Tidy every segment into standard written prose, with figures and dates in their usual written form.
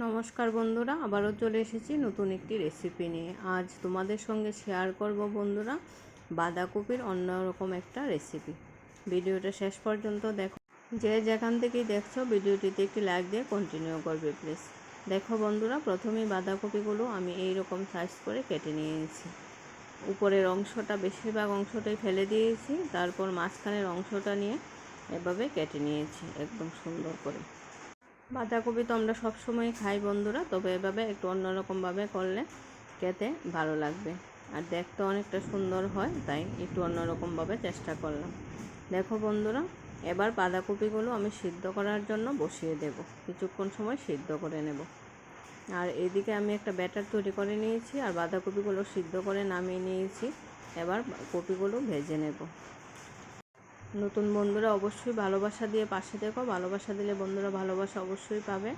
নমস্কার বন্ধুরা, আবারও চলে এসেছি নতুন একটি রেসিপি নিয়ে। আজ তোমাদের সঙ্গে শেয়ার করব বন্ধুরা বাঁধাকপির অন্যরকম একটা রেসিপি। ভিডিওটা শেষ পর্যন্ত দেখো। যে যেখান থেকেই দেখছো ভিডিওটিতে একটি লাইক দিয়ে কন্টিনিউ করবে প্লিজ। দেখো বন্ধুরা, প্রথমেই বাঁধাকপিগুলো আমি এই রকম সাইজ করে কেটে নিয়েছি। উপরের অংশটা, বেশিরভাগ অংশটাই ফেলে দিয়েছি, তারপর মাঝখানের অংশটা নিয়ে এভাবে কেটে নিয়েছি একদম সুন্দর করে। বাঁধাকপি তো আমরা সবসময় খাই বন্ধুরা, তবে এভাবে একটু অন্যরকমভাবে করলে খেতে ভালো লাগবে আর দেখতে অনেকটা সুন্দর হয়, তাই একটু অন্যরকমভাবে চেষ্টা করলাম। দেখো বন্ধুরা, এবার বাঁধাকপিগুলো আমি সিদ্ধ করার জন্য বসিয়ে দেব, কিছুক্ষণ সময় সিদ্ধ করে নেব। আর এদিকে আমি একটা ব্যাটার তৈরি করে নিয়েছি আর বাঁধাকপিগুলো সিদ্ধ করে নামিয়ে নিয়েছি। এবার কপিগুলো ভেজে নেব। নতুন বন্ধুরা অবশ্যই ভালোবাসা দিয়ে পাশে দেখো, ভালোবাসা দিলে বন্ধুরা ভালোবাসা অবশ্যই পাবে।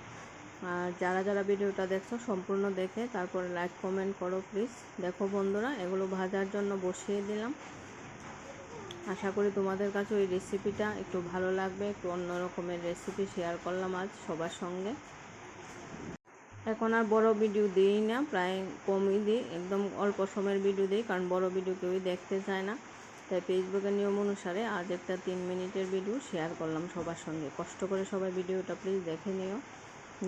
আর যারা যারা ভিডিওটা দেখছো সম্পূর্ণ দেখে তারপরে লাইক কমেন্ট করো প্লিজ। দেখো বন্ধুরা, এগুলো ভাজার জন্য বসিয়ে দিলাম। আশা করি তোমাদের কাছে ওই রেসিপিটা একটু ভালো লাগবে। একটু অন্য রকমের রেসিপি শেয়ার করলাম আজ সবার সঙ্গে। এখন আর বড় ভিডিও দিই না, প্রায় কমই দিই, একদম অল্প সময়ের ভিডিও দিই, কারণ বড় ভিডিও কেউই দেখতে চায় না। তাই ফেসবুকের নিয়ম অনুসারে আজ একটা 3 মিনিটের ভিডিও শেয়ার করলাম সবার সঙ্গে। কষ্ট করে সবাই ভিডিওটা প্লিজ দেখে নিও।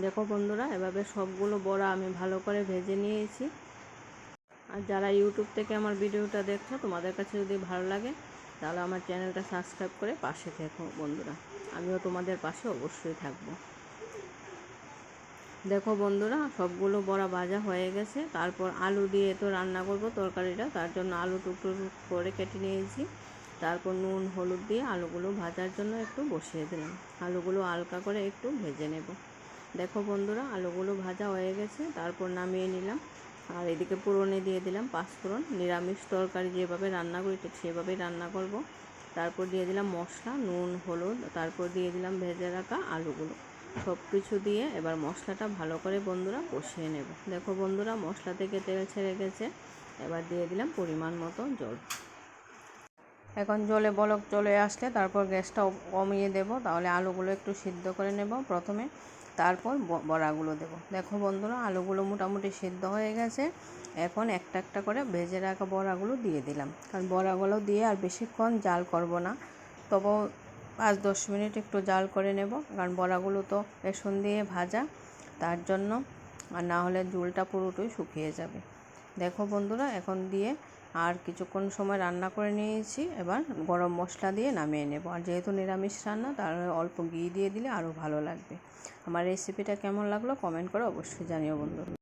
দেখো বন্ধুরা, এভাবে সবগুলো বড়া আমি ভালো করে ভেজে নিয়েছি। আর যারা ইউটিউব থেকে আমার ভিডিওটা দেখছো, তোমাদের কাছে যদি ভালো লাগে তাহলে আমার চ্যানেলটা সাবস্ক্রাইব করে পাশে থেকো বন্ধুরা, আমিও তোমাদের পাশে অবশ্যই থাকবো। দেখো বন্ধুরা, সবগুলো বড়া ভাজা হয়ে গেছে। তারপর আলু দিয়ে তো রান্না করব তরকারিটা, তার জন্য আলু টুকরো করে কেটে নিয়েছি। তারপর নুন হলুদ দিয়ে আলুগুলো ভাজার জন্য একটু বসিয়ে দিলাম। আলুগুলো হালকা করে একটু ভেজে নেব। দেখো বন্ধুরা, আলুগুলো ভাজা হয়ে গেছে, তারপর নামিয়ে নিলাম। আর এদিকে ফোড়নে দিয়ে দিলাম পাঁচফোড়ন। নিরামিষ তরকারি যেভাবে রান্না করি ঠিক সেভাবেই রান্না করব। তারপর দিয়ে দিলাম মশলা, নুন হলুদ, তারপর দিয়ে দিলাম ভেজে রাখা আলুগুলো। সব কিছু দিয়ে এবার মশলাটা ভালো করে বন্ধুরা কষিয়ে নেব। দেখো বন্ধুরা, মশলা থেকে তেল ছেড়ে গেছে। এবার দিয়ে দিলাম পরিমাণ মতো জল। এখন জলে বলক চলে আসলে তারপর গ্যাসটা কমিয়ে দেব, তাহলে আলুগুলো একটু সিদ্ধ করে নেব প্রথমে, তারপর বড়াগুলো দেব। দেখো বন্ধুরা, আলুগুলো মোটামুটি সিদ্ধ হয়ে গেছে। এখন একটা একটা করে ভেজে রাখা বড়াগুলো দিয়ে দিলাম, কারণ বড়াগুলো দিয়ে আর বেশিক্ষণ জাল করব না, তবু 5-10 মিনিট একটু জাল করে নেব, কারণ বড়াগুলো তো বেসন দিয়ে ভাজা, তার জন্য। আর না হলে ঝোলটা পুরোটাই শুকিয়ে যাবে। দেখো বন্ধুরা, এখন দিয়ে আর কিছুক্ষণ সময় রান্না করে নিয়েছি। এবার গরম মশলা দিয়ে নামিয়ে নেব। আর যেহেতু নিরামিষ রান্না, তাহলে অল্প ঘি দিয়ে দিলে আরও ভালো লাগবে। আমার রেসিপিটা কেমন লাগলো কমেন্ট করে অবশ্যই জানিও বন্ধুরা।